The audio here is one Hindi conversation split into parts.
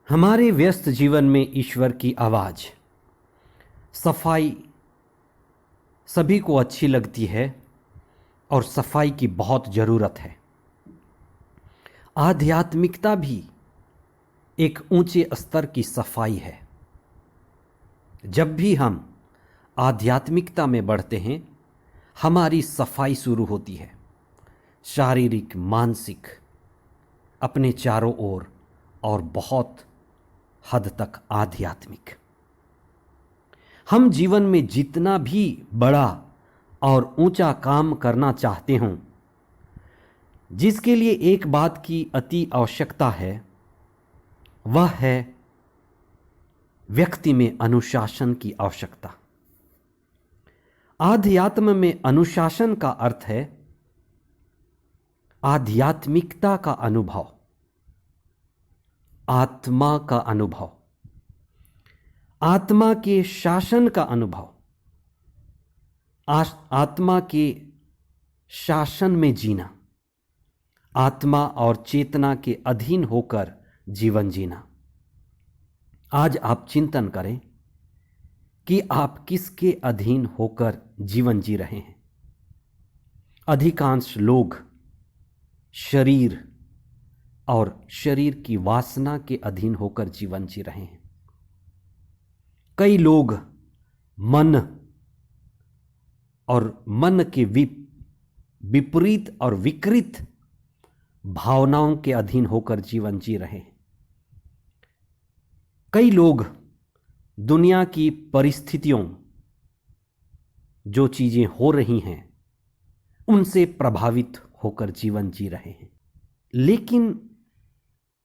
हमारे व्यस्त जीवन में ईश्वर की आवाज़, सफाई सभी को अच्छी लगती है और सफाई की बहुत ज़रूरत है। आध्यात्मिकता भी एक ऊंचे स्तर की सफाई है। जब भी हम आध्यात्मिकता में बढ़ते हैं, हमारी सफाई शुरू होती है, शारीरिक, मानसिक, अपने चारों ओर और बहुत हद तक आध्यात्मिक। हम जीवन में जितना भी बड़ा और ऊंचा काम करना चाहते हों, जिसके लिए एक बात की अति आवश्यकता है, वह है व्यक्ति में अनुशासन की आवश्यकता। आध्यात्म में अनुशासन का अर्थ है आध्यात्मिकता का अनुभव, आत्मा का अनुभव, आत्मा के शासन का अनुभव, आत्मा के शासन में जीना, आत्मा और चेतना के अधीन होकर जीवन जीना। आज आप चिंतन करें कि आप किसके अधीन होकर जीवन जी रहे हैं। अधिकांश लोग शरीर और शरीर की वासना के अधीन होकर जीवन जी रहे हैं। कई लोग मन और मन के विपरीत और विकृत भावनाओं के अधीन होकर जीवन जी रहे हैं। कई लोग दुनिया की परिस्थितियों, जो चीजें हो रही हैं, उनसे प्रभावित होकर जीवन जी रहे हैं। लेकिन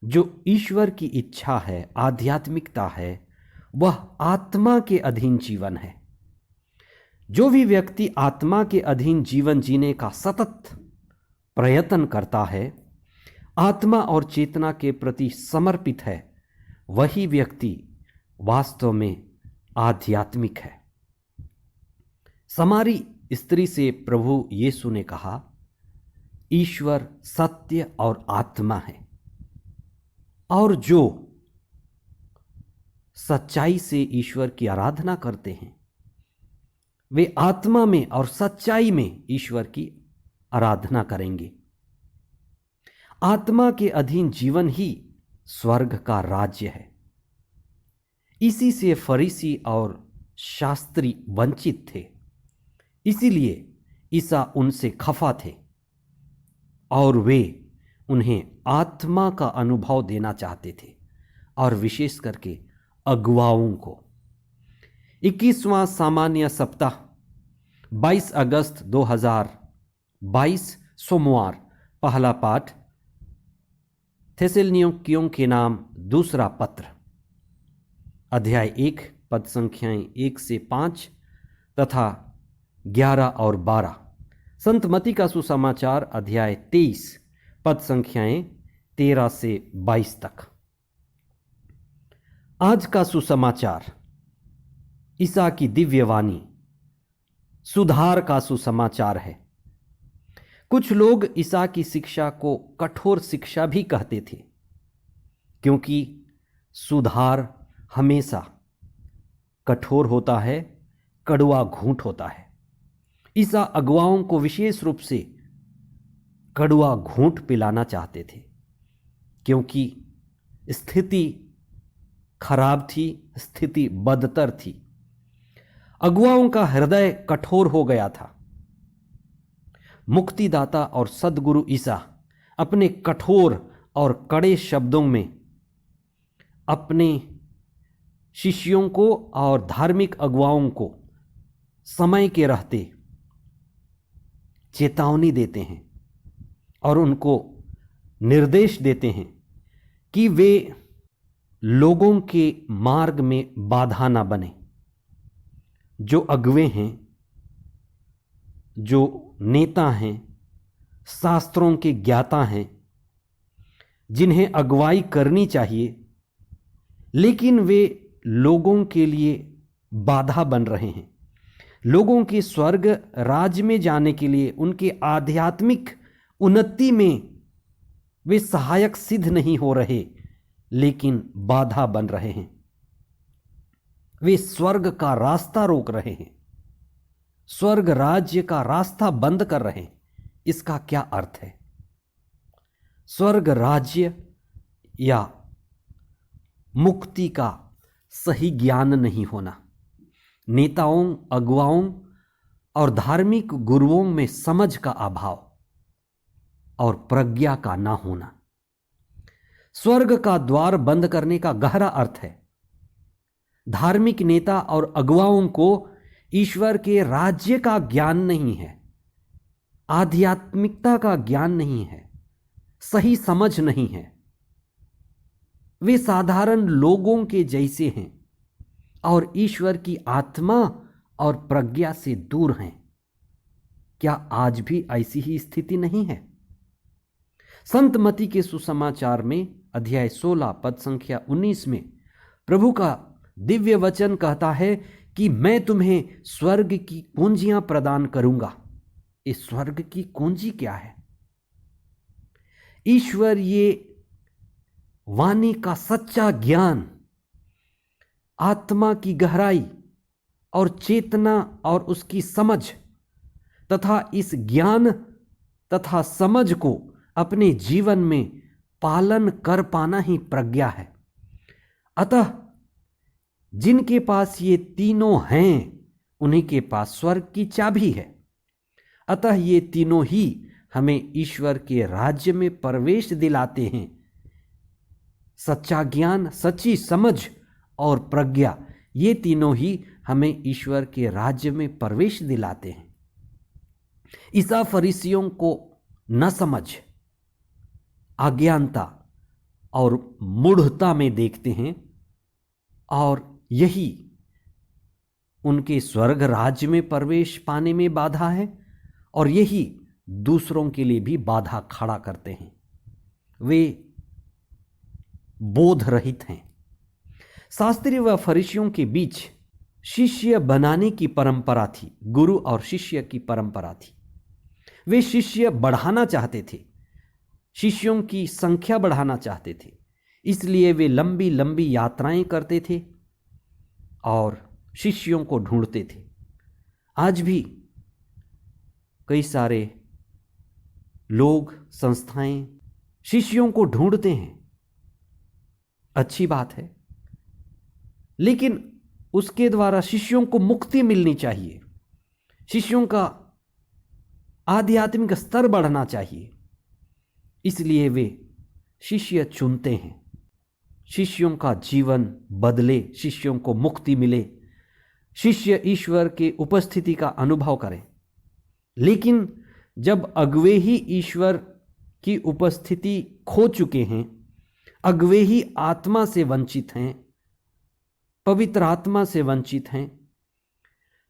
जो ईश्वर की इच्छा है, आध्यात्मिकता है, वह आत्मा के अधीन जीवन है। जो भी व्यक्ति आत्मा के अधीन जीवन जीने का सतत प्रयत्न करता है, आत्मा और चेतना के प्रति समर्पित है, वही व्यक्ति वास्तव में आध्यात्मिक है। समारी स्त्री से प्रभु यीशु ने कहा, ईश्वर सत्य और आत्मा है, और जो सच्चाई से ईश्वर की आराधना करते हैं, वे आत्मा में और सच्चाई में ईश्वर की आराधना करेंगे। आत्मा के अधीन जीवन ही स्वर्ग का राज्य है। इसी से फरीसी और शास्त्री वंचित थे। इसीलिए ईसा उनसे खफा थे और वे उन्हें आत्मा का अनुभव देना चाहते थे, और विशेष करके अगुवाओं को। 21वां सामान्य सप्ताह 22 अगस्त 2022 सोमवार। पहला पाठ थेसलनिकियों के नाम दूसरा पत्र, अध्याय 1 पद संख्याएं 1 से 5 तथा 11 और 12। संत मती का सुसमाचार अध्याय 23 पद संख्याएं 13 से 22 तक। आज का सुसमाचार ईसा की दिव्यवाणी, सुधार का सुसमाचार है। कुछ लोग ईसा की शिक्षा को कठोर शिक्षा भी कहते थे, क्योंकि सुधार हमेशा कठोर होता है, कड़वा घूंट होता है। ईसा अगुवाओं को विशेष रूप से कड़वा घूंट पिलाना चाहते थे, क्योंकि स्थिति खराब थी, स्थिति बदतर थी। अगुवाओं का हृदय कठोर हो गया था। मुक्तिदाता और सद्गुरु ईसा अपने कठोर और कड़े शब्दों में अपने शिष्यों को और धार्मिक अगुवाओं को समय के रहते चेतावनी देते हैं और उनको निर्देश देते हैं कि वे लोगों के मार्ग में बाधा ना बने। जो अगुवे हैं, जो नेता हैं, शास्त्रों के ज्ञाता हैं, जिन्हें अगुवाई करनी चाहिए, लेकिन वे लोगों के लिए बाधा बन रहे हैं। लोगों के स्वर्ग राज्य में जाने के लिए, उनके आध्यात्मिक उन्नति में वे सहायक सिद्ध नहीं हो रहे, लेकिन बाधा बन रहे हैं। वे स्वर्ग का रास्ता रोक रहे हैं, स्वर्ग राज्य का रास्ता बंद कर रहे हैं। इसका क्या अर्थ है? स्वर्ग राज्य या मुक्ति का सही ज्ञान नहीं होना, नेताओं, अगुवाओं और धार्मिक गुरुओं में समझ का अभाव और प्रज्ञा का ना होना। स्वर्ग का द्वार बंद करने का गहरा अर्थ है धार्मिक नेता और अगुवाओं को ईश्वर के राज्य का ज्ञान नहीं है, आध्यात्मिकता का ज्ञान नहीं है, सही समझ नहीं है। वे साधारण लोगों के जैसे हैं और ईश्वर की आत्मा और प्रज्ञा से दूर हैं। क्या आज भी ऐसी ही स्थिति नहीं है? संत मती के सुसमाचार में अध्याय 16 पद संख्या 19 में प्रभु का दिव्य वचन कहता है कि मैं तुम्हें स्वर्ग की कुंजियां प्रदान करूंगा। इस स्वर्ग की कुंजी क्या है? ईश्वर ये वाणी का सच्चा ज्ञान, आत्मा की गहराई और चेतना और उसकी समझ तथा इस ज्ञान तथा समझ को अपने जीवन में पालन कर पाना ही प्रज्ञा है। अतः जिनके पास ये तीनों हैं उन्हीं के पास स्वर्ग की चाबी है। अतः ये तीनों ही हमें ईश्वर के राज्य में प्रवेश दिलाते हैं। सच्चा ज्ञान, सच्ची समझ और प्रज्ञा, ये तीनों ही हमें ईश्वर के राज्य में प्रवेश दिलाते हैं। ईसा फरीसियों को न समझ, अज्ञानता और मूढ़ता में देखते हैं और यही उनके स्वर्ग राज्य में प्रवेश पाने में बाधा है और यही दूसरों के लिए भी बाधा खड़ा करते हैं। वे बोध रहित हैं। शास्त्री व फरीसियों के बीच शिष्य बनाने की परंपरा थी, गुरु और शिष्य की परंपरा थी। वे शिष्य बढ़ाना चाहते थे, शिष्यों की संख्या बढ़ाना चाहते थे, इसलिए वे लंबी लंबी यात्राएं करते थे और शिष्यों को ढूंढते थे। आज भी कई सारे लोग, संस्थाएं शिष्यों को ढूंढते हैं, अच्छी बात है, लेकिन उसके द्वारा शिष्यों को मुक्ति मिलनी चाहिए, शिष्यों का आध्यात्मिक स्तर बढ़ना चाहिए। इसलिए वे शिष्य चुनते हैं, शिष्यों का जीवन बदले, शिष्यों को मुक्ति मिले, शिष्य ईश्वर के उपस्थिति का अनुभव करें। लेकिन जब अगुवे ही ईश्वर की उपस्थिति खो चुके हैं, अगुवे ही आत्मा से वंचित हैं, पवित्र आत्मा से वंचित हैं,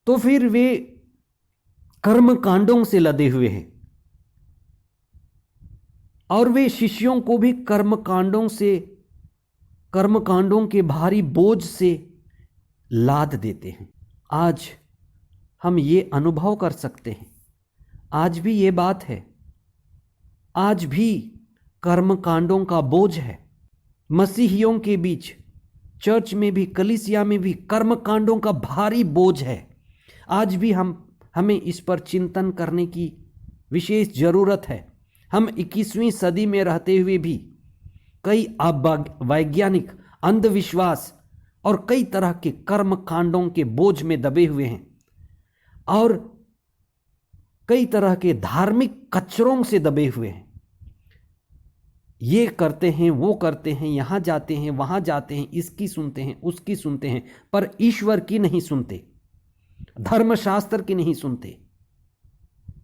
तो फिर वे कर्म कांडों से लदे हुए हैं और वे शिष्यों को भी कर्म कांडों के भारी बोझ से लाद देते हैं। आज हम ये अनुभव कर सकते हैं, आज भी ये बात है, आज भी कर्म कांडों का बोझ है। मसीहियों के बीच, चर्च में भी, कलीसिया में भी कर्म कांडों का भारी बोझ है। आज भी हमें इस पर चिंतन करने की विशेष जरूरत है। हम 21वीं सदी में रहते हुए भी कई अवैज्ञानिक अंधविश्वास और कई तरह के कर्म कांडों के बोझ में दबे हुए हैं और कई तरह के धार्मिक कचरों से दबे हुए हैं। ये करते हैं, वो करते हैं, यहाँ जाते हैं, वहाँ जाते हैं, इसकी सुनते हैं, उसकी सुनते हैं, पर ईश्वर की नहीं सुनते, धर्मशास्त्र की नहीं सुनते,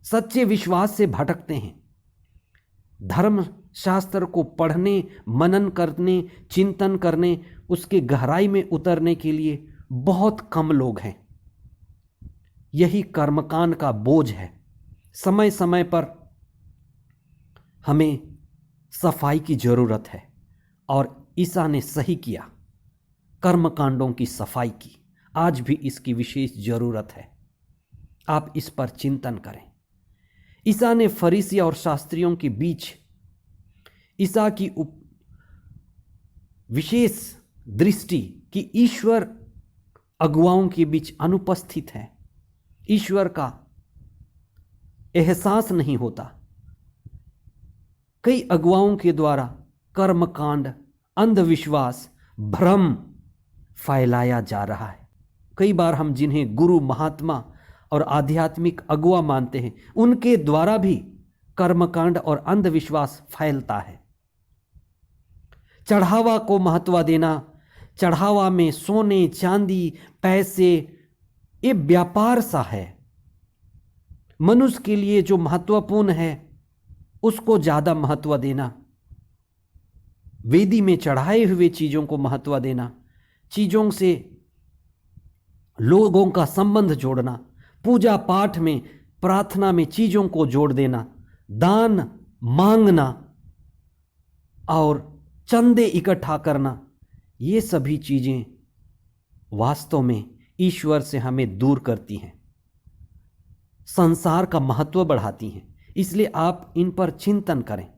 सच्चे विश्वास से भटकते हैं। धर्म शास्त्र को पढ़ने, मनन करने, चिंतन करने, उसके गहराई में उतरने के लिए बहुत कम लोग हैं। यही कर्मकांड का बोझ है। समय समय पर हमें सफाई की जरूरत है और ईसा ने सही किया, कर्मकांडों की सफाई की। आज भी इसकी विशेष जरूरत है। आप इस पर चिंतन करें। ईसा ने फरीसी और शास्त्रियों के बीच ईसा की विशेष दृष्टि कि ईश्वर अगुवाओं के बीच अनुपस्थित है, ईश्वर का एहसास नहीं होता। कई अगुवाओं के द्वारा कर्मकांड, अंधविश्वास, भ्रम फैलाया जा रहा है। कई बार हम जिन्हें गुरु, महात्मा और आध्यात्मिक अगुवा मानते हैं, उनके द्वारा भी कर्मकांड और अंधविश्वास फैलता है। चढ़ावा को महत्व देना, चढ़ावा में सोने, चांदी, पैसे, ये व्यापार सा है। मनुष्य के लिए जो महत्वपूर्ण है उसको ज्यादा महत्व देना, वेदी में चढ़ाए हुए चीजों को महत्व देना, चीजों से लोगों का संबंध जोड़ना, पूजा पाठ में, प्रार्थना में चीजों को जोड़ देना, दान मांगना और चंदे इकट्ठा करना, ये सभी चीजें वास्तव में ईश्वर से हमें दूर करती हैं, संसार का महत्व बढ़ाती हैं। इसलिए आप इन पर चिंतन करें।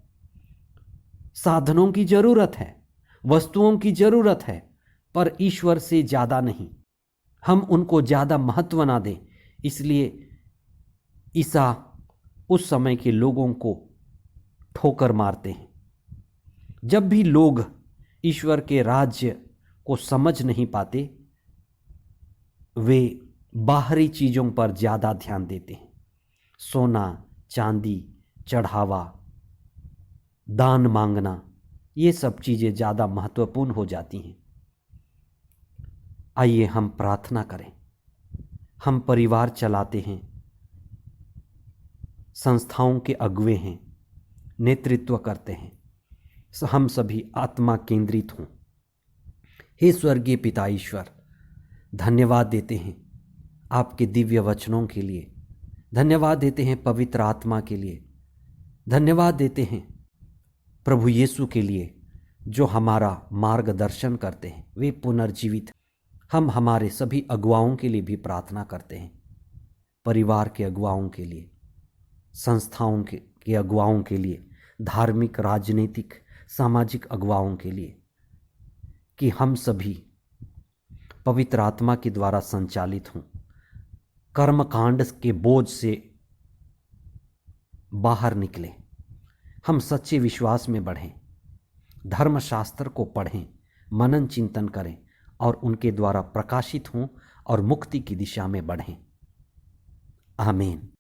साधनों की जरूरत है, वस्तुओं की जरूरत है, पर ईश्वर से ज्यादा नहीं। हम उनको ज्यादा महत्व ना दें। इसलिए ईसा उस समय के लोगों को ठोकर मारते हैं। जब भी लोग ईश्वर के राज्य को समझ नहीं पाते, वे बाहरी चीजों पर ज्यादा ध्यान देते हैं। सोना, चांदी, चढ़ावा, दान मांगना, ये सब चीजें ज्यादा महत्वपूर्ण हो जाती हैं। आइए हम प्रार्थना करें। हम परिवार चलाते हैं, संस्थाओं के अगुवे हैं, नेतृत्व करते हैं, हम सभी आत्मा केंद्रित हों। हे स्वर्गीय पिता ईश्वर, धन्यवाद देते हैं आपके दिव्य वचनों के लिए, धन्यवाद देते हैं पवित्र आत्मा के लिए, धन्यवाद देते हैं प्रभु यीशु के लिए जो हमारा मार्गदर्शन करते हैं, वे पुनर्जीवित। हम हमारे सभी अगुवाओं के लिए भी प्रार्थना करते हैं, परिवार के अगुवाओं के लिए, संस्थाओं के अगुवाओं के लिए, धार्मिक, राजनीतिक, सामाजिक अगुवाओं के लिए, कि हम सभी पवित्र आत्मा के द्वारा संचालित हों, कर्मकांड के बोझ से बाहर निकलें, हम सच्चे विश्वास में बढ़ें, धर्मशास्त्र को पढ़ें, मनन चिंतन करें और उनके द्वारा प्रकाशित हों और मुक्ति की दिशा में बढ़ें। आमीन।